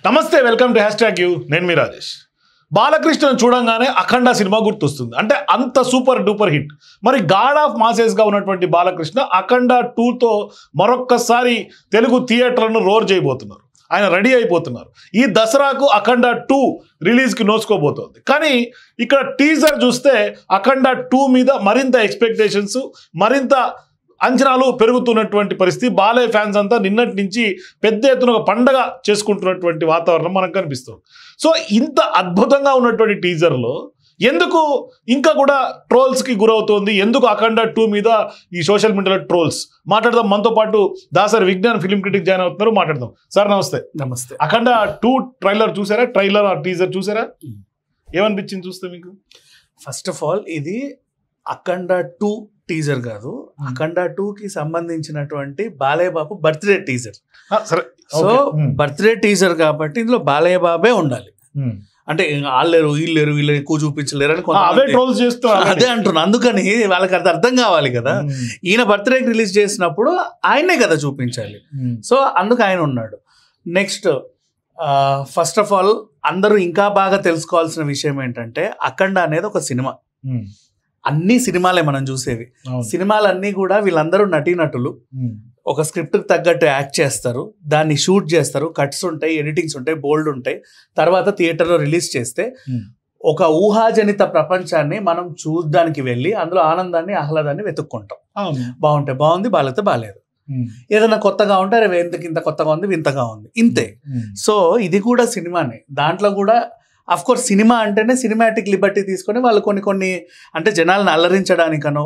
నమస్తే, welcome to #you. నేను మీ రాజేష్. బాలకృష్ణను చూడంగానే అఖండ సినిమా గుర్తొస్తుంది. అంటే అంత సూపర్ డూపర్ హిట్. మరి గాడ్ ఆఫ్ మాసెస్గా ఉన్నటువంటి బాలకృష్ణ అఖండ 2తో మరొక్కసారి తెలుగు థియేటర్లను రోర్ చేయబోతున్నారు. ఆయన రెడీ అయిపోతున్నారు. ఈ దసరాకు అఖండ 2 రిలీజ్కి నోచుకోబోతోంది. కానీ ఇక్కడ టీజర్ చూస్తే అఖండ 2 మీద మరింత ఎక్స్పెక్టేషన్స్, మరింత అంచనాలు పెరుగుతున్నటువంటి పరిస్థితి. బాలయ్య ఫ్యాన్స్ అంతా నిన్నటి నుంచి పెద్ద ఎత్తున ఒక పండగ చేసుకుంటున్నటువంటి వాతావరణం మనకు కనిపిస్తుంది. సో ఇంత అద్భుతంగా ఉన్నటువంటి టీజర్లో ఎందుకు ఇంకా కూడా ట్రోల్స్కి గురవుతోంది? ఎందుకు అఖండ 2 మీద ఈ సోషల్ మీడియాలో ట్రోల్స్? మాట్లాడదాం. మనతో పాటు Dasari Vignan film critic join అవుతున్నారు. మాట్లాడదాం. సార్ నమస్తే. నమస్తే. అఖండ 2 ట్రైలర్ చూసారా? ట్రైలర్ ఆ టీజర్ చూసారా? ఏమనిపించింది చూస్తే మీకు? ఫస్ట్ ఆఫ్ ఆల్ ఇది అఖండ 2 టీజర్ కాదు, అఖండ 2కి సంబంధించినటువంటి Balayya Babu birthday teaser. So birthday teaser కాబట్టి ఇందులో బాలయ్య బాబే ఉండాలి. అంటే వాళ్ళేరు వీళ్ళేరు వీళ్ళు ఎక్కువ చూపించలేరు అని అదే అంటున్నా. అందుకని వాళ్ళకి అర్థం కావాలి కదా, ఈయన బర్త్డేకి రిలీజ్ చేసినప్పుడు ఆయనే కదా చూపించాలి. సో అందుకు ఆయన ఉన్నాడు. నెక్స్ట్ ఫస్ట్ ఆఫ్ ఆల్ అందరూ ఇంకా బాగా తెలుసుకోవాల్సిన విషయం ఏంటంటే అఖండ అనేది ఒక సినిమా. అన్ని సినిమాలే మనం చూసేవి. సినిమాలన్నీ కూడా వీళ్ళందరూ నటీనటులు ఒక స్క్రిప్ట్కి తగ్గట్టు యాక్ట్ చేస్తారు, దాన్ని షూట్ చేస్తారు, కట్స్ ఉంటాయి, ఎడిటింగ్స్ ఉంటాయి, బోల్డ్ ఉంటాయి. తర్వాత థియేటర్లో రిలీజ్ చేస్తే ఒక ఊహాజనిత ప్రపంచాన్ని మనం చూడడానికి వెళ్ళి అందులో ఆనందాన్ని ఆహ్లాదాన్ని వెతుక్కుంటాం. బాగుంటే బాగుంది, బాగాలేతే బాగాలేదు. ఏదైనా కొత్తగా ఉంటే అరే ఎందుకు ఇంత కొత్తగా ఉంది, వింతగా ఉంది, ఇంతే. సో ఇది కూడా సినిమానే. దాంట్లో కూడా అఫ్ కోర్స్ సినిమా అంటేనే సినిమాటిక్ లిబర్టీ తీసుకొని వాళ్ళు కొన్ని అంటే జనాలను అల్లరించడానికనో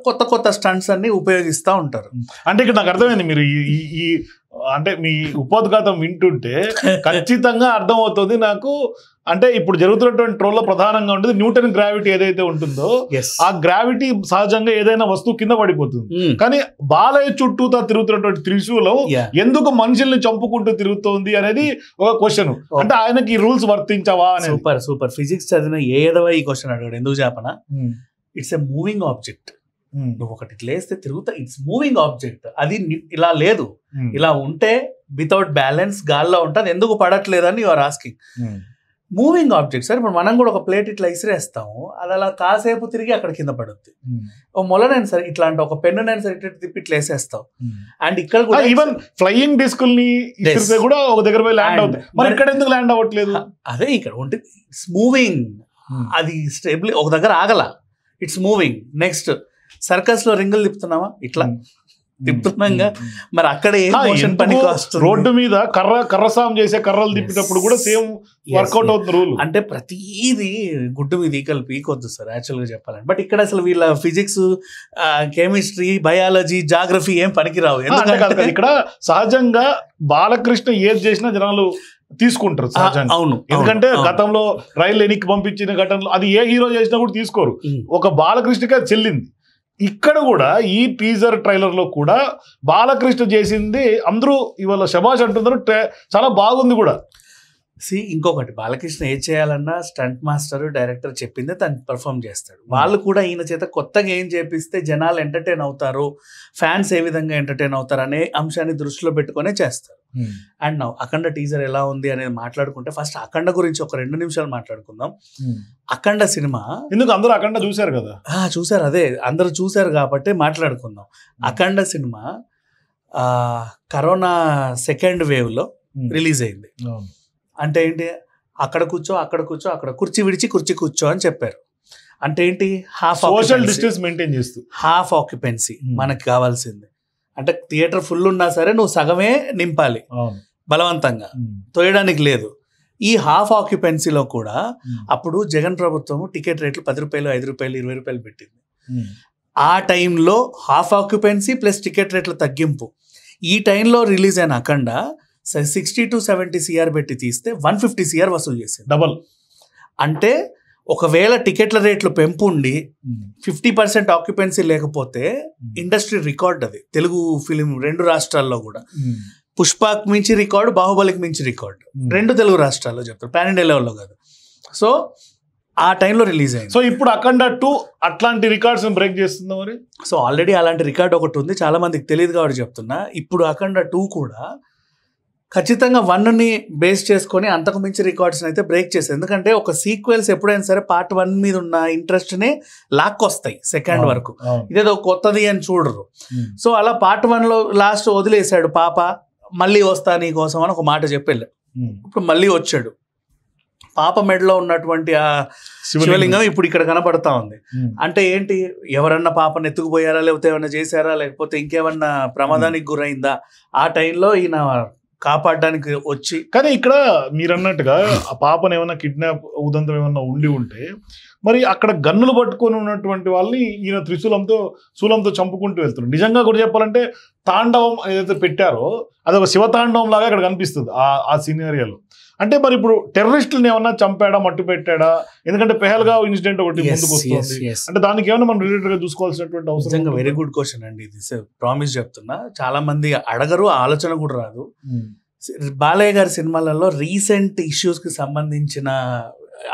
కొత్త కొత్త స్టంట్స్ అన్ని ఉపయోగిస్తూ ఉంటారు. అంటే ఇక్కడ నాకు అర్థమైంది, మీరు ఈ అంటే మీ ఉపోద్ఘాతం వింటుంటే ఖచ్చితంగా అర్థమవుతుంది నాకు. అంటే ఇప్పుడు జరుగుతున్నటువంటి ట్రోల్లో ప్రధానంగా ఉంటుంది న్యూటన్ గ్రావిటీ ఏదైతే ఉంటుందో, ఆ గ్రావిటీ సహజంగా ఏదైనా వస్తువు కింద పడిపోతుంది. కానీ బాలయ్య చుట్టూతో తిరుగుతున్నటువంటి త్రిశూలం ఎందుకు మనుషుల్ని చంపుకుంటూ తిరుగుతోంది అనేది ఒక క్వశ్చన్. అంటే ఆయనకి ఈ రూల్స్ వర్తించవా? సూపర్ ఫిజిక్స్ చదివిన ఏదవా ఈ క్వశ్చన్ అడిగాడు. ఎందుకు చెప్పనా? It's a moving object. నువ్వు ఒకటి లేస్తే తిరుగుతా, ఇట్స్ మూవింగ్ ఆబ్జెక్ట్. అది ఇలా లేదు, ఇలా ఉంటే వితౌట్ బ్యాలెన్స్ గాల్లో ఉంటుంది, ఎందుకు పడట్లేదని you are asking. Moving object sir. ఇప్పుడు మనం కూడా ఒక ప్లేట్ ఇట్లా ఇసిరేస్తాము, అది అలా కాసేపు తిరిగి అక్కడ కింద పడుద్ది. ఓ మొలనైనా సరే ఇట్లాంటి ఒక పెన్నునైనా సరే ఇట్లా తిప్పి ఇట్లా వేసేస్తావు. అండ్ ఇక్కడ కూడా ఈవెన్ ఫ్లయింగ్ డిస్కుల్ని కూడా ఒక దగ్గర పోయి ల్యాండ్ అవుతుంది, మరి ఇక్కడ ఎందుకు ల్యాండ్ అవ్వట్లేదు? అదే ఇక్కడ ఉంటే ఇట్స్ మూవింగ్. అది స్టేబుల్ ఒక దగ్గర ఆగల, ఇట్స్ మూవింగ్. నెక్స్ట్ సర్కస్ లో రింగులు తిప్పుతున్నావా? ఇట్లా తిప్పుతున్నాగా. మరి అక్కడ ఏ మోషన్ పనికి వస్తుంది? రోడ్డు మీద కర్రసాం చేసే కర్రలు తిప్పేటప్పుడు కూడా సేమ్ వర్కౌట్ అవుతుంది రూల్. అంటే ప్రతిదీ గుడ్డు మీద ఈకలు పీకొద్దు సార్ యాక్చువల్ గా చెప్పాలంటే. బట్ ఇక్కడ అసలు వీళ్ళ ఫిజిక్స్, కెమిస్ట్రీ, బయాలజీ, జాగ్రఫీ ఏం పనికిరావు. ఎందుకంటే ఇక్కడ సహజంగా బాలకృష్ణ ఏది చేసినా జనాలు తీసుకుంటారు సహజంగా. అవును, ఎందుకంటే గతంలో రైలు ఎనికి పంపించిన ఘటనలో అది ఏ హీరో చేసినా కూడా తీసుకోరు. ఒక బాలకృష్ణకి అది చెల్లింది. ఇక్కడ కూడా ఈ టీజర్ ట్రైలర్ లో కూడా బాలకృష్ణ చేసింది అందరూ ఇవాళ శబాష్ అంటున్నారు, చాలా బాగుంది కూడా. ఇంకొకటి, బాలకృష్ణ ఏం చేయాలన్నా స్టంట్ మాస్టర్, డైరెక్టర్ చెప్పిందే తను పర్ఫామ్ చేస్తాడు. వాళ్ళు కూడా ఈయన చేత కొత్తగా ఏం చేపిస్తే జనాలు ఎంటర్టైన్ అవుతారు, ఫ్యాన్స్ ఏ విధంగా ఎంటర్టైన్ అవుతారు అనే అంశాన్ని దృష్టిలో పెట్టుకునే చేస్తారు. అండ్ నౌ అఖండ టీజర్ ఎలా ఉంది అనేది మాట్లాడుకుంటే ఫస్ట్ అఖండ గురించి ఒక 2 నిమిషాలు మాట్లాడుకుందాం. అఖండ సినిమా ఎందుకు అందరూ అఖండ చూశారు కదా? చూసారు, అదే అందరూ చూశారు కాబట్టి మాట్లాడుకుందాం. అఖండ సినిమా కరోనా సెకండ్ వేవ్ లో రిలీజ్ అయింది. అంటే ఏంటి, అక్కడ కూర్చో అక్కడ కుర్చీ విడిచి కుర్చీ కూర్చో అని చెప్పారు. అంటే ఏంటి, సోషల్ డిస్టెన్స్ మెయింటైన్ చేస్తూ హాఫ్ ఆక్యుపెన్సీ మనకి కావాల్సింది. అంటే థియేటర్ ఫుల్ ఉన్నా సరే నువ్వు సగమే నింపాలి, బలవంతంగా తోయడానికి లేదు. ఈ హాఫ్ ఆక్యుపెన్సీలో కూడా అప్పుడు జగన్ ప్రభుత్వం టికెట్ రేట్లు 10 రూపాయలు, 5 రూపాయలు, 20 రూపాయలు పెట్టింది. ఆ టైంలో హాఫ్ ఆక్యుపెన్సీ ప్లస్ టికెట్ రేట్ల తగ్గింపు. ఈ టైంలో రిలీజ్ అయిన అఖండ 60 to 70 CR పెట్టి తీస్తే 150 CR వసూలు చేసింది, డబల్. అంటే ఒకవేళ టికెట్ల రేట్లు పెంపు ఉండి 50% ఆక్యుపెన్సీ లేకపోతే ఇండస్ట్రీ రికార్డ్ అది. తెలుగు ఫిలిం 2 రాష్ట్రాల్లో కూడా పుష్పకి మించి రికార్డు, బాహుబలికి మించి రికార్డు 2 తెలుగు రాష్ట్రాల్లో చెప్తారు, పాన్ ఇండియా లెవెల్లో కాదు. సో ఆ టైంలో రిలీజ్ అయింది. సో ఇప్పుడు అఖండ 2 అట్లాంటి రికార్డ్స్ బ్రేక్ చేస్తుందా మరి? సో ఆల్రెడీ అలాంటి రికార్డ్ ఒకటి ఉంది, చాలా మందికి తెలియదు కాబట్టి చెప్తున్నా. ఇప్పుడు అఖండ 2 కూడా ఖచ్చితంగా 1ని బేస్ చేసుకొని అంతకు మించి రికార్డ్స్ అయితే బ్రేక్ చేశారు. ఎందుకంటే ఒక సీక్వెల్స్ ఎప్పుడైనా సరే పార్ట్ 1 మీద ఉన్న ఇంట్రెస్ట్ని లాక్కొస్తాయి సెకండ్ వరకు, ఇదేదో కొత్తది అని చూడరు. సో అలా పార్ట్ 1లో లాస్ట్ వదిలేశాడు, పాప మళ్ళీ వస్తా నీ కోసం అని ఒక మాట చెప్పాడు. ఇప్పుడు మళ్ళీ వచ్చాడు, పాప మెడలో ఉన్నటువంటి ఆ శివలింగం ఇప్పుడు ఇక్కడ కనపడతా ఉంది. అంటే ఏంటి, ఎవరన్నా పాపను ఎత్తుకుపోయారా, లేకపోతే ఏమన్నా చేశారా, లేకపోతే ఇంకేమన్నా ప్రమాదానికి గురైందా, ఆ టైంలో ఈయన కాపాడడానికి వచ్చి. కానీ ఇక్కడ మీరు అన్నట్టుగా ఆ పాపను ఏమన్నా కిడ్నాప్ ఉదంతం ఏమన్నా ఉండి ఉంటే మరి అక్కడ గన్నులు పట్టుకొని ఉన్నటువంటి వాళ్ళని ఈయన శూలంతో చంపుకుంటూ వెళ్తున్నారు. నిజంగా కూడా చెప్పాలంటే తాండవం ఏదైతే పెట్టారో అదొక శివతాండవం లాగా అక్కడ కనిపిస్తుంది ఆ సినారియోలో. అంటే మరి ఇప్పుడు టెర్రరిస్టులను ఏమన్నా చంపాడా, మట్టు పెట్టాడా? ఎందుకంటే పెహల్గావ్ ఇన్సిడెంట్ ఒకటి ముందుకు వస్తుంది, అంటే దానికి ఏమైనా మనం రిలేటెడ్ గా చూసుకోవాల్సినటువంటి అవసరం. వెరీ గుడ్ క్వశ్చన్ అండి ఇది, ప్రామిస్ చెప్తున్నా. చాలా మంది అడగరు, ఆలోచన కూడా రాదు. బాలయ్య గారి సినిమాలలో రీసెంట్ ఇష్యూస్ కి సంబంధించిన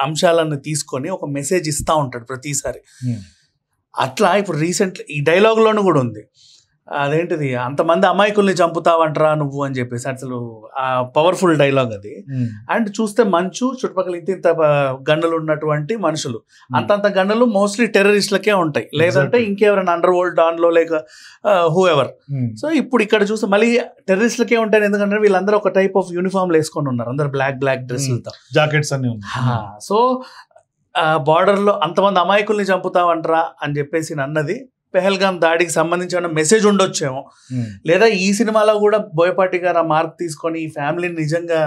అంశాలను తీసుకొని ఒక మెసేజ్ ఇస్తా ఉంటాడు ప్రతిసారి. అట్లా ఇప్పుడు రీసెంట్ ఈ డైలాగ్ లోను కూడా ఉంది, అదేంటిది, అంతమంది అమాయకుల్ని చంపుతావంటరా నువ్వు అని చెప్పేసి. అసలు ఆ పవర్ఫుల్ డైలాగ్ అది. అండ్ చూస్తే మంచు చుట్టుపక్కల ఇంత గన్నులు ఉన్నటువంటి మనుషులు, అంతంత గన్నులు మోస్ట్లీ టెర్రరిస్టులకే ఉంటాయి, లేదంటే ఇంకెవరైనా అండర్ వరల్డ్ డాన్లో లేక హూ ఎవర్. సో ఇప్పుడు ఇక్కడ చూస్తే మళ్ళీ టెర్రరిస్టులకే ఉంటాయి, ఎందుకంటే వీళ్ళందరూ ఒక టైప్ ఆఫ్ యూనిఫామ్ వేసుకొని ఉన్నారు, అందరు బ్లాక్ డ్రెస్సులతో, జాకెట్స్ అన్ని. సో బార్డర్లో అంతమంది అమాయకుల్ని చంపుతావంటరా అని చెప్పేసి అన్నది పెహల్గామ్ దాడికి సంబంధించిన మెసేజ్ ఉండొచ్చేమో. లేదా ఈ సినిమాలో కూడా బోయపాటి గారు ఆ మార్క్ తీసుకొని ఈ ఫ్యామిలీని నిజంగా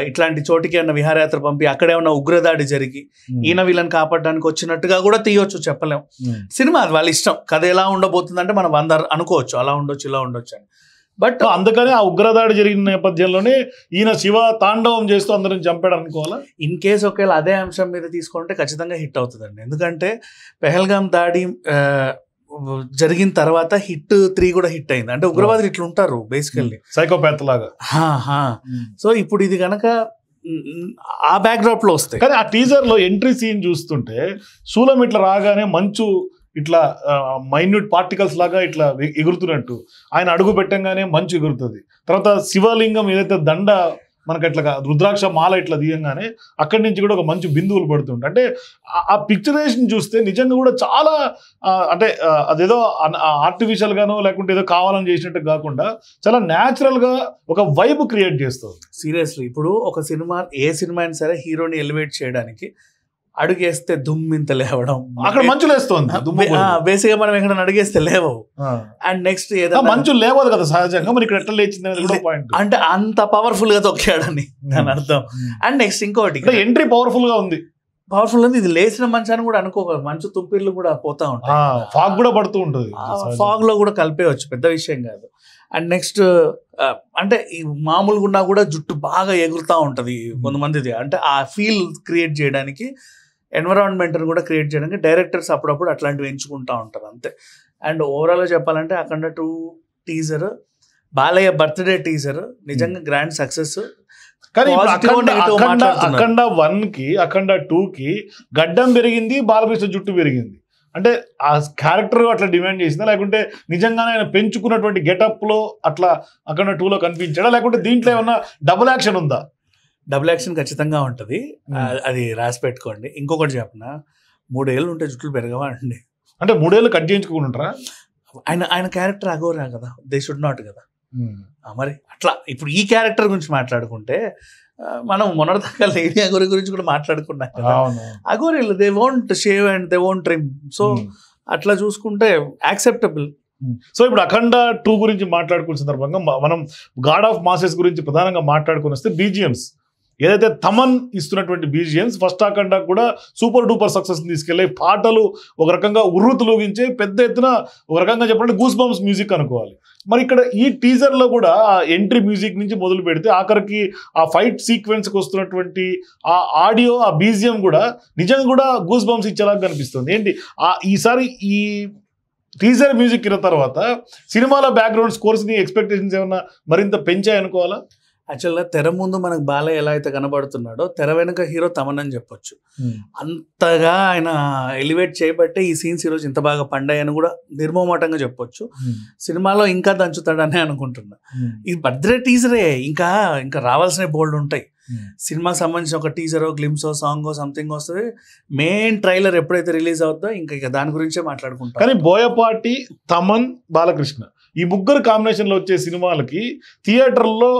ఇట్లాంటి చోటికి అన్న విహారయాత్ర పంపి అక్కడేమన్నా ఉగ్రదాడి జరిగి ఈయన వీళ్ళని కాపాడడానికి వచ్చినట్టుగా కూడా తీయొచ్చు, చెప్పలేం. సినిమా అది వాళ్ళ ఇష్టం, కథ ఎలా ఉండబోతుందంటే మనం అనుకోవచ్చు అలా ఉండొచ్చు ఇలా ఉండొచ్చు అని. బట్ అందుకని ఆ ఉగ్రదాడి జరిగిన నేపథ్యంలోనే ఈయన శివ తాండవం చేస్తూ అందరిని చంపాడు అనుకోవాలా. ఇన్ కేసు ఒకవేళ అదే అంశం మీద తీసుకుంటే ఖచ్చితంగా హిట్ అవుతుందండి. ఎందుకంటే పెహల్గామ్ దాడి జరిగిన తర్వాత హిట్ 3 కూడా హిట్ అయింది. అంటే ఉగ్రవాదులు ఇట్లా ఉంటారు బేసికల్లీ, సైకోపాత్ లాగా. సో ఇప్పుడు ఇది కనుక ఆ బ్యాక్ డ్రాప్ లో వస్తాయి. కానీ ఆ టీజర్ లో ఎంట్రీ సీన్ చూస్తుంటే శూలం ఇట్లా రాగానే మంచు ఇట్లా మైన్యూట్ పార్టికల్స్ లాగా ఇట్లా ఎగురుతున్నట్టు, ఆయన అడుగు పెట్టంగానే మంచు ఎగురుతుంది. తర్వాత శివలింగం ఏదైతే దండ మనకి అట్లా రుద్రాక్ష మాల ఇట్లా తీయంగానే అక్కడి నుంచి కూడా ఒక మంచి బిందువులు పడుతుంటాయి. అంటే ఆ పిక్చరేషన్ చూస్తే నిజంగా కూడా చాలా అంటే అదేదో ఆర్టిఫిషియల్ గానో లేకుంటే ఏదో కావాలని చేసినట్టు కాకుండా చాలా న్యాచురల్ గా ఒక వైబ్ క్రియేట్ చేస్తుంది. సీరియస్లీ ఇప్పుడు ఒక సినిమా, ఏ సినిమా అయినా సరే హీరోని ఎలివేట్ చేయడానికి అడుగేస్తే దుమ్మింత లేవడం, అక్కడ మంచు లేస్తుంది. బేసిక్ గా మనం ఎక్కడ అడిగేస్తే లేవవు. అండ్ నెక్స్ట్ ఏదో మంచు లేవదు కదా సహజంగా, మరి ఇక్కడ ఎట్లా లేచింది పాయింట్, అంటే అంత పవర్ఫుల్ గా తొక్కాడని దాని అర్థం. అండ్ నెక్స్ట్ ఇంకోటి, ఎంట్రీ పవర్ఫుల్ గా ఉంది. పవర్ఫుల్ ఉంది, ఇది లేచిన మంచు అని కూడా అనుకోగలరు. మంచు తుంపిర్లు కూడా పోతా ఉంటాయి, ఫాగ్ కూడా పడుతూ ఉంటుంది, ఫాగ్ లో కూడా కలిపేయచ్చు, పెద్ద విషయం కాదు. అండ్ నెక్స్ట్ అంటే ఈ మామూలుగా ఉన్నా కూడా జుట్టు బాగా ఎగురుతూ ఉంటుంది కొంతమందిది. అంటే ఆ ఫీల్ క్రియేట్ చేయడానికి, ఎన్విరాన్మెంట్ని కూడా క్రియేట్ చేయడానికి డైరెక్టర్స్ అప్పుడప్పుడు అట్లాంటివి ఎంచుకుంటూ ఉంటారు అంతే. అండ్ ఓవరాల్గా చెప్పాలంటే అఖండ 2 టీజర్, బాలయ్య బర్త్డే టీజర్ నిజంగా గ్రాండ్ సక్సెస్. కానీ అఖండ 1కి అఖండ 2కి గడ్డం పెరిగింది, బాలకృష్ణ జుట్టు పెరిగింది. అంటే ఆ క్యారెక్టర్ అట్లా డిమాండ్ చేసిందా, లేకుంటే నిజంగానే ఆయన పెంచుకున్నటువంటి గెటప్ లో అట్లా అఖండ 2లో కనిపించాడా, లేకుంటే దీంట్లో ఏమన్నా డబుల్ యాక్షన్ ఉందా? డబుల్ యాక్షన్ ఖచ్చితంగా ఉంటుంది, అది రాసి పెట్టుకోండి. ఇంకొకటి చెప్పనా, 3 ఏళ్ళు ఉంటే జుట్లు పెరగవా అండి? అంటే 3 ఏళ్ళు కట్ చేయించుకుంటారా? ఆయన క్యారెక్టర్ అఘోరా కదా, దే షుడ్ నాట్ కదా. మరి అట్లా ఇప్పుడు ఈ క్యారెక్టర్ గురించి మాట్లాడుకుంటే మనం మొన్నటిదాకా లేడీ అఘోరి గురించి కూడా మాట్లాడుకున్నాం కదా. అఘోరీలు they won't shave and they won't trim, so అట్లా చూసుకుంటే యాక్సెప్టబుల్. సో ఇప్పుడు అఖండ 2 గురించి మాట్లాడుకున్న సందర్భంగా మనం గాడ్ ఆఫ్ మాసెస్ గురించి ప్రధానంగా మాట్లాడుకుని వస్తే బీజిఎమ్స్ ఏదైతే తమన్ ఇస్తున్నటువంటి బీజిఎమ్స్ ఫస్ట్ అఖండ కూడా సూపర్ డూపర్ సక్సెస్ తీసుకెళ్ళి, పాటలు ఒక రకంగా ఉర్రూతులోగించే పెద్ద ఎత్తున ఒక రకంగా చెప్పాలంటే గూస్ బంప్స్ మ్యూజిక్ అనుకోవాలి. మరి ఇక్కడ ఈ టీజర్లో కూడా ఆ ఎంట్రీ మ్యూజిక్ నుంచి మొదలు పెడితే ఆఖరికి ఆ ఫైట్ సీక్వెన్స్కి వస్తున్నటువంటి ఆ ఆడియో, ఆ బీజిఎం కూడా నిజంగా కూడా గూస్ బంప్స్ ఇచ్చేలాగా కనిపిస్తుంది. ఏంటి ఈసారి ఈ టీజర్ మ్యూజిక్ ఇన్న తర్వాత సినిమాల బ్యాక్గ్రౌండ్ స్కోర్స్ని ఎక్స్పెక్టేషన్స్ ఏమన్నా మరింత పెంచాయి అనుకోవాలా? యాక్చువల్గా తెర ముందు మనకు బాలయ్య ఎలా అయితే కనబడుతున్నాడో తెర వెనుక హీరో తమన్ అని చెప్పొచ్చు. అంతగా ఆయన ఎలివేట్ చేయబట్టే ఈ సీన్స్ ఈరోజు ఇంత బాగా పండాయని కూడా నిర్మోమాటంగా చెప్పొచ్చు. సినిమాలో ఇంకా దంచుతాడని అనుకుంటున్నా. ఇది బర్త్డే టీజరే, ఇంకా ఇంకా రావాల్సిన బోల్డ్ ఉంటాయి. సినిమాకి సంబంధించిన ఒక టీజరో గ్లిమ్సో సాంగో సంథింగ్ వస్తుంది. మెయిన్ ట్రైలర్ ఎప్పుడైతే రిలీజ్ అవుతుందో ఇంకా దాని గురించే మాట్లాడుకుంటాం. కానీ బోయపాటి, తమన్, బాలకృష్ణ ఈ ముగ్గురు కాంబినేషన్ లో వచ్చే సినిమాలకి థియేటర్లో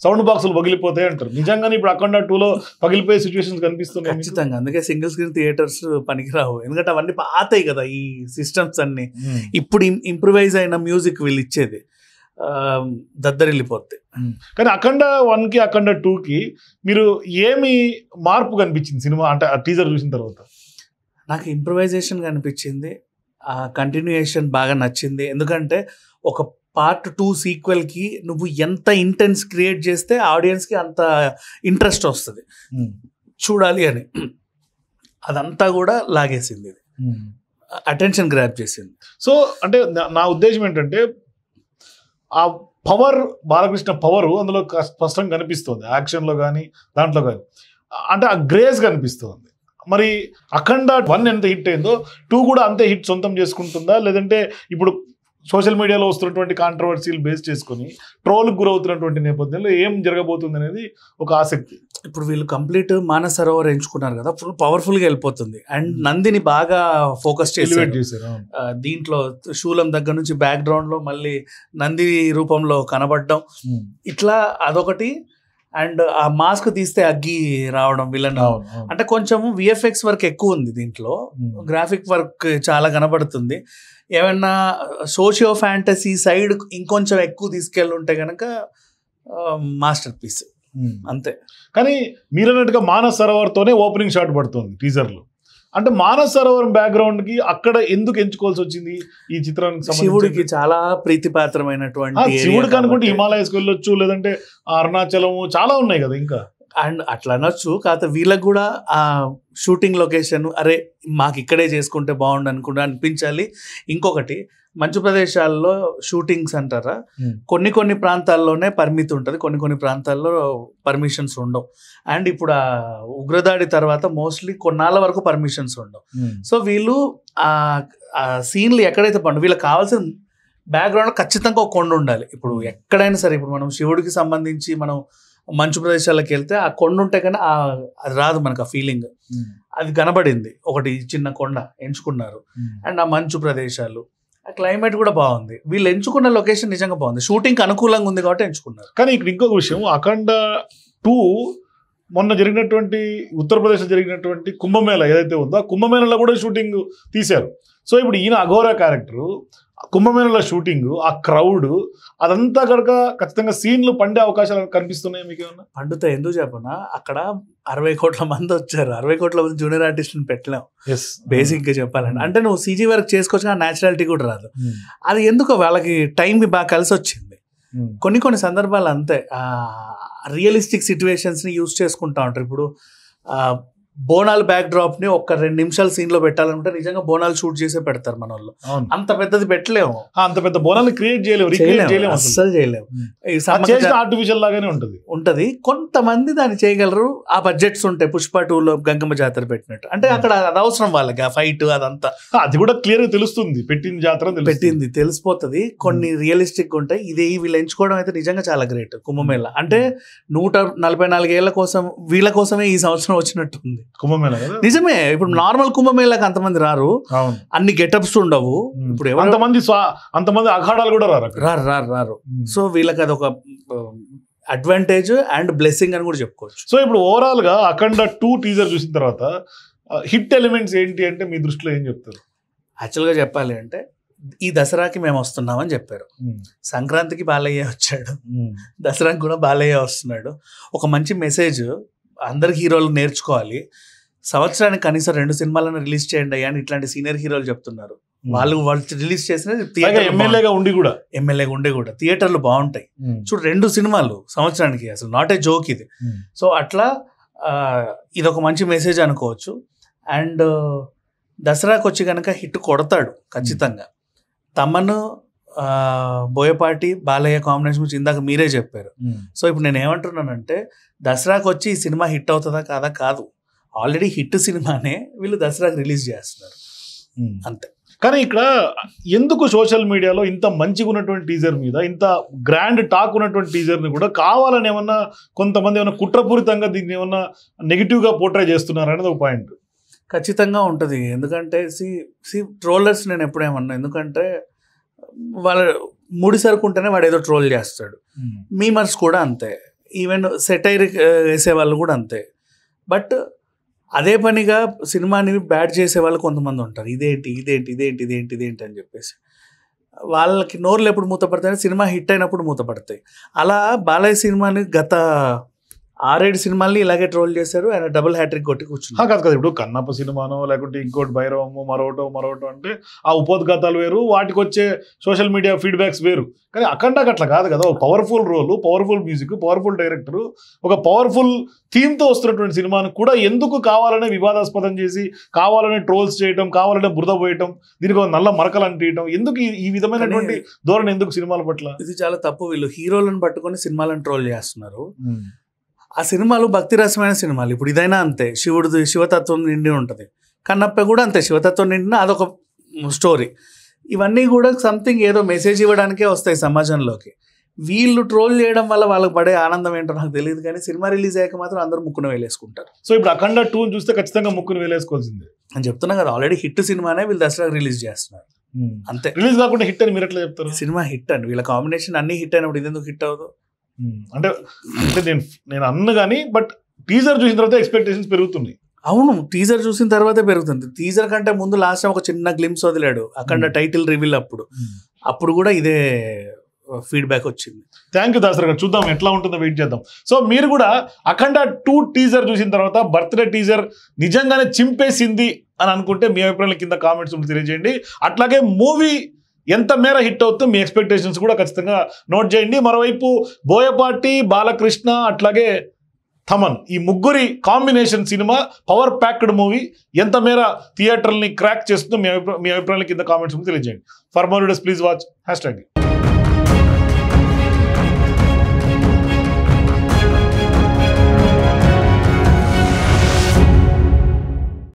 సౌండ్ బాక్సులు పగిలిపోతాయి అంటారు. నిజంగానే ఇప్పుడు అఖండ 2లో పగిలిపోయే సిచ్యువేషన్స్ కనిపిస్తున్నాయి ఖచ్చితంగా. అందుకే సింగిల్ స్క్రీన్ థియేటర్స్ పనికిరావు, ఎందుకంటే అవన్నీ పాతాయి కదా ఈ సిస్టమ్స్ అన్ని. ఇప్పుడు ఇంప్రూవైజ్ అయిన మ్యూజిక్ వీళ్ళు ఇచ్చేది దద్దరిల్లిపోతాయి. కానీ అఖండ 1కి అఖండ 2కి మీరు ఏమి మార్పు కనిపించింది సినిమా అంటే ఆ టీజర్ చూసిన తర్వాత? నాకు ఇంప్రూవైజేషన్ కనిపించింది, ఆ కంటిన్యూయేషన్ బాగా నచ్చింది. ఎందుకంటే ఒక పార్ట్ 2 సీక్వెల్కి నువ్వు ఎంత ఇంటెన్స్ క్రియేట్ చేస్తే ఆడియన్స్కి అంత ఇంట్రెస్ట్ వస్తుంది చూడాలి అని. అదంతా కూడా లాగేసింది, అటెన్షన్ గ్రాప్ చేసింది. సో అంటే నా ఉద్దేశం ఏంటంటే ఆ పవర్, బాలకృష్ణ పవర్ అందులో స్పష్టంగా కనిపిస్తుంది, యాక్షన్లో కానీ దాంట్లో కానీ. అంటే ఆ గ్రేస్ కనిపిస్తుంది. మరి అఖండ 1 ఎంత హిట్ అయిందో 2 కూడా అంతే హిట్ సొంతం చేసుకుంటుందా, లేదంటే ఇప్పుడు సోషల్ మీడియాలో వస్తున్నటువంటి కాంట్రవర్సీలు బేస్ చేసుకుని ట్రోల్కి గురవుతున్నటువంటి నేపథ్యంలో ఏం జరగబోతుంది అనేది ఒక ఆసక్తి. ఇప్పుడు వీళ్ళు కంప్లీట్ మానస సరోవర్ ఎంచుకున్నారు కదా, ఫుల్ పవర్ఫుల్గా వెళ్ళిపోతుంది. అండ్ నందిని బాగా ఫోకస్ చేశారు దీంట్లో. శూలం దగ్గర నుంచి బ్యాక్గ్రౌండ్లో మళ్ళీ నంది రూపంలో కనబడడం, ఇట్లా అదొకటి. అండ్ ఆ మాస్క్ తీస్తే అగ్గి రావడం విలన్, అంటే కొంచెం విఎఫ్ఎక్స్ వర్క్ ఎక్కువ ఉంది దీంట్లో, గ్రాఫిక్ వర్క్ చాలా కనబడుతుంది. ఏమన్నా సోషియో ఫ్యాంటసీ సైడ్ ఇంకొంచెం ఎక్కువ తీసుకెళ్ళి ఉంటే కనుక మాస్టర్ పీస్ అంతే. కానీ మీరన్నట్టుగా మానస్ సరోవర్తోనే ఓపెనింగ్ షాట్ పడుతుంది టీజర్లో. అంటే మానస్ సరోవరం బ్యాక్గ్రౌండ్కి అక్కడ ఎందుకు ఎంచుకోవాల్సి వచ్చింది ఈ చిత్రానికి? శివుడికి చాలా ప్రీతిపాత్రమైనటువంటి, శివుడికి అనుకుంటే హిమాలయస్కి వెళ్ళొచ్చు, లేదంటే అరుణాచలము చాలా ఉన్నాయి కదా ఇంకా. అండ్ అట్లా అనొచ్చు, కాకపోతే వీళ్ళకి కూడా ఆ షూటింగ్ లొకేషన్ అరే మాకు ఇక్కడే చేసుకుంటే బాగుండు అనుకుంటా అనిపించాలి. ఇంకొకటి మంచు ప్రదేశాల్లో షూటింగ్స్ అంటారా, కొన్ని ప్రాంతాల్లోనే పరిమితి ఉంటుంది, కొన్ని ప్రాంతాల్లో పర్మిషన్స్ ఉండవు. అండ్ ఇప్పుడు ఆ ఉగ్రదాడి తర్వాత మోస్ట్లీ కొన్నాళ్ళ వరకు పర్మిషన్స్ ఉండవు. సో వీళ్ళు ఆ సీన్లు ఎక్కడైతే వీళ్ళకి కావాల్సిన బ్యాక్గ్రౌండ్ ఖచ్చితంగా ఒక కొండ ఉండాలి. ఇప్పుడు ఎక్కడైనా సరే, ఇప్పుడు మనం శివుడికి సంబంధించి మనం మంచు ప్రదేశాలకు వెళ్తే ఆ కొండ ఉంటే కానీ అది రాదు మనకు ఆ ఫీలింగ్. అది కనబడింది, ఒకటి చిన్న కొండ ఎంచుకున్నారు. అండ్ ఆ మంచు ప్రదేశాలు, ఆ క్లైమేట్ కూడా బాగుంది. వీళ్ళు ఎంచుకున్న లొకేషన్ నిజంగా బాగుంది, షూటింగ్కి అనుకూలంగా ఉంది కాబట్టి ఎంచుకున్నారు. కానీ ఇక్కడ ఇంకొక విషయం, అఖండ 2 మొన్న జరిగినటువంటి ఉత్తరప్రదేశ్లో జరిగినటువంటి కుంభమేళ ఏదైతే ఉందో ఆ కుంభమేళలో కూడా షూటింగ్ తీశారు. సో ఇప్పుడు ఈయన అఘోరా క్యారెక్టరు, కుంభమేళలో షూటింగ్, ఆ క్రౌడ్, అదంతా కనుక ఖచ్చితంగా సీన్లు పండే అవకాశాలు కనిపిస్తున్నాయి మీకు ఏమన్నా? పండుతాయి, ఎందుకు చెప్పనా, అక్కడ 60 కోట్ల మంది వచ్చారు, 60 కోట్ల మంది జూనియర్ ఆర్టిస్ట్ని పెట్టలేం బేసిక్గా చెప్పాలంటే. అంటే నువ్వు సీజీ వర్క్ చేసుకోవచ్చు, ఆ న్యాచురాలిటీ కూడా రాదు. అది ఎందుకో వాళ్ళకి టైంకి బాగా కలిసి వచ్చింది. కొన్ని సందర్భాలు అంతే రియలిస్టిక్ సిచ్యువేషన్స్ని యూజ్ చేసుకుంటా ఉంటారు. ఇప్పుడు బోనాల్ బ్యాక్ డ్రాప్ ని ఒక 2 నిమిషాలు సీన్ లో పెట్టాలంటే నిజంగా బోనాలు షూట్ చేసే పెడతారు మన వాళ్ళు. అంత పెద్దది పెట్టలేము, అంత పెద్ద బోనాలు క్రియేట్ చేయలేము, అస్సలు చేయలేము. ఆర్టిఫిషియల్ లాగానే ఉంటది. కొంతమంది దాన్ని చేయగలరు, ఆ బడ్జెట్స్ ఉంటాయి. పుష్ప 2లో గంగమ్మ జాతర పెట్టినట్టు, అంటే అక్కడ అది అవసరం వాళ్ళకి, ఆ ఫైట్ అదంతా. అది కూడా క్లియర్ గా తెలుస్తుంది, పెట్టిన జాతర పెట్టింది తెలిసిపోతుంది. కొన్ని రియలిస్టిక్ ఉంటాయి. ఇది వీళ్ళు ఎంచుకోవడం అయితే నిజంగా చాలా గ్రేట్. కుంభమేళ అంటే 144 ఏళ్ల కోసం వీళ్ళ కోసమే ఈ సంవత్సరం వచ్చినట్టు ఉంది కుంభమేళ. నిజమే, ఇప్పుడు నార్మల్ కుంభమేళకి అంతమంది రారు, అన్ని గెటప్స్ ఉండవు. ఇప్పుడు అంతమంది అఖాడాలు కూడా రారు. సో వీళ్ళకి అది ఒక అడ్వాంటేజ్ అండ్ బ్లెస్సింగ్ అని కూడా చెప్పుకోవచ్చు. సో ఇప్పుడు ఓవరాల్ గా అఖండ 2 టీజర్ చూసిన తర్వాత హిట్ ఎలిమెంట్స్ ఏంటి అంటే మీ దృష్టిలో ఏం చెప్తారు? యాక్చువల్గా చెప్పాలి అంటే ఈ దసరాకి మేము వస్తున్నామని చెప్పారు. సంక్రాంతికి బాలయ్య వచ్చాడు, దసరాకి కూడా బాలయ్య వస్తున్నాడు. ఒక మంచి మెసేజ్ అందరికి హీరోలు నేర్చుకోవాలి. సంవత్సరానికి కనీసం 2 సినిమాలను రిలీజ్ చేయండి అయ్యా అని ఇట్లాంటి సీనియర్ హీరోలు చెప్తున్నారు. వాళ్ళు రిలీజ్ చేసిన ఎమ్మెల్యేగా ఉండి కూడా థియేటర్లు బాగుంటాయి. చూడు 2 సినిమాలు సంవత్సరానికి, అసలు నాట్ ఏ జోక్ ఇది. సో అట్లా ఇది ఒక మంచి మెసేజ్ అనుకోవచ్చు. అండ్ దసరాకి వచ్చి కనుక హిట్ కొడతాడు ఖచ్చితంగా. తమను బోయపాటి బాలయ్య కాంబినేషన్ గురించి ఇందాక మీరే చెప్పారు. సో ఇప్పుడు నేను ఏమంటున్నానంటే దసరాకి వచ్చి ఈ సినిమా హిట్ అవుతుందా కాదా కాదు, ఆల్రెడీ హిట్ సినిమానే వీళ్ళు దసరాకి రిలీజ్ చేస్తున్నారు అంతే. కానీ ఇక్కడ ఎందుకు సోషల్ మీడియాలో ఇంత మంచిగా ఉన్నటువంటి టీజర్ మీద ఇంత గ్రాండ్ టాక్ ఉన్నటువంటి టీజర్ని కూడా కావాలని ఏమన్నా కొంతమంది ఏమన్నా కుట్రపూరితంగా దీన్ని ఏమన్నా నెగిటివ్గా పోర్ట్రే చేస్తున్నారు అనేది ఒక పాయింట్. ఖచ్చితంగా ఉంటుంది. ఎందుకంటే ట్రోలర్స్ నేను ఎప్పుడేమన్నా, ఎందుకంటే వాళ్ళ ముడి సరుకుంటేనే వాడు ఏదో ట్రోల్ చేస్తాడు. మీమర్స్ కూడా అంతే, ఈవెన్ సెటైర్ వేసే వాళ్ళు కూడా అంతే. బట్ అదే పనిగా సినిమాని బ్యాడ్ చేసే వాళ్ళు కొంతమంది ఉంటారు. ఇదేంటి ఇదేంటి ఇదేంటి ఇదేంటి ఇదేంటి అని చెప్పేసి వాళ్ళకి నోర్లు ఎప్పుడు మూతపడతాయి, సినిమా హిట్ అయినప్పుడు మూతపడతాయి. అలా బాలయ్య సినిమాని గత 6-7 సినిమాల్ని ఇలాగే ట్రోల్ చేశారు. ఆయన డబుల్ హ్యాట్రిక్ కొట్టి కూర్చున్నారు. కాదు కదా, ఇప్పుడు కన్నప్ప సినిమానో లేకుంటే ఇంకోటి భైరవము మరోటో అంటే ఆ ఉపోద్ఘాతాలు వేరు, వాటికి వచ్చే సోషల్ మీడియా ఫీడ్బ్యాక్స్ వేరు. కానీ అఖండకి అట్లా కాదు కదా, ఒక పవర్ఫుల్ రోలు, పవర్ఫుల్ మ్యూజిక్, పవర్ఫుల్ డైరెక్టర్, ఒక పవర్ఫుల్ థీమ్తో వస్తున్నటువంటి సినిమాను కూడా ఎందుకు కావాలనే వివాదాస్పదం చేసి, కావాలనే ట్రోల్స్ చేయటం, కావాలనే బురద పోయటం, దీనికి ఒక నల్ల మరకలు అంటియటం, ఎందుకు ఈ విధమైనటువంటి ధోరణి ఎందుకు సినిమాల పట్ల? ఇది చాలా తప్పు. వీళ్ళు హీరోలను పట్టుకొని సినిమాలను ట్రోల్ చేస్తున్నారు. ఆ సినిమాలు భక్తి రసమైన సినిమాలు. ఇప్పుడు ఇదైనా అంతే, శివతత్వం నిండి ఉంటుంది. కన్నప్ప కూడా అంతే, శివతత్వం నిండిన అదొక స్టోరీ. ఇవన్నీ కూడా సంథింగ్ ఏదో మెసేజ్ ఇవ్వడానికే వస్తాయి సమాజంలోకి. వీళ్ళు ట్రోల్ చేయడం వల్ల వాళ్ళకి పడే ఆనందం ఏంటో నాకు తెలియదు, కానీ సినిమా రిలీజ్ అయ్యాక మాత్రం అందరూ ముక్కును వేలేసుకుంటారు. సో ఇప్పుడు అఖండ 2 చూస్తే ఖచ్చితంగా ముక్కును వేలేసుకోవాల్సిందే అని చెప్తున్నా కదా, ఆల్రెడీ హిట్ సినిమానే వీళ్ళు దసరా రిలీజ్ చేస్తున్నారు అంతే. రిలీజ్ కాకుండా హిట్ అని మీరు ఎట్లా చెప్తారు? సినిమా హిట్ అండి, వీళ్ళ కాంబినేషన్ అన్ని హిట్ అయినప్పుడు ఇది ఎందుకు హిట్ అవ్వదు? అంటే నేను అన్ను కానీ, బట్ టీజర్ చూసిన తర్వాత ఎక్స్పెక్టేషన్స్ పెరుగుతున్నాయి. అవును, టీజర్ చూసిన తర్వాతే పెరుగుతుంది. టీజర్ కంటే ముందు లాస్ట్ టైం ఒక చిన్న గ్లిమ్స్ వదిలాడు అఖండ టైటిల్ రివీల్ అప్పుడు కూడా ఇదే ఫీడ్బ్యాక్ వచ్చింది. థ్యాంక్ యూ దాసర్ గారు, చూద్దాం ఎట్లా ఉంటుందో, వెయిట్ చేద్దాం. సో మీరు కూడా అఖండ 2 టీజర్ చూసిన తర్వాత బర్త్డే టీజర్ నిజంగానే చింపేసింది అని అనుకుంటే మీ అభిప్రాయాల కింద కామెంట్స్ తెలియజేయండి. అట్లాగే మూవీ ఎంత మేర హిట్ అవుతుందో మీ ఎక్స్పెక్టేషన్స్ కూడా ఖచ్చితంగా నోట్ చేయండి. మరోవైపు బోయపాటి, బాలకృష్ణ అట్లాగే థమన్, ఈ ముగ్గురి combination cinema power packed movie ఎంత మేర థియేటర్ని క్రాక్ చేస్తుందో మీ అభిప్రాయాల కింద కామెంట్స్ తెలియజేయండి. For more videos please watch #.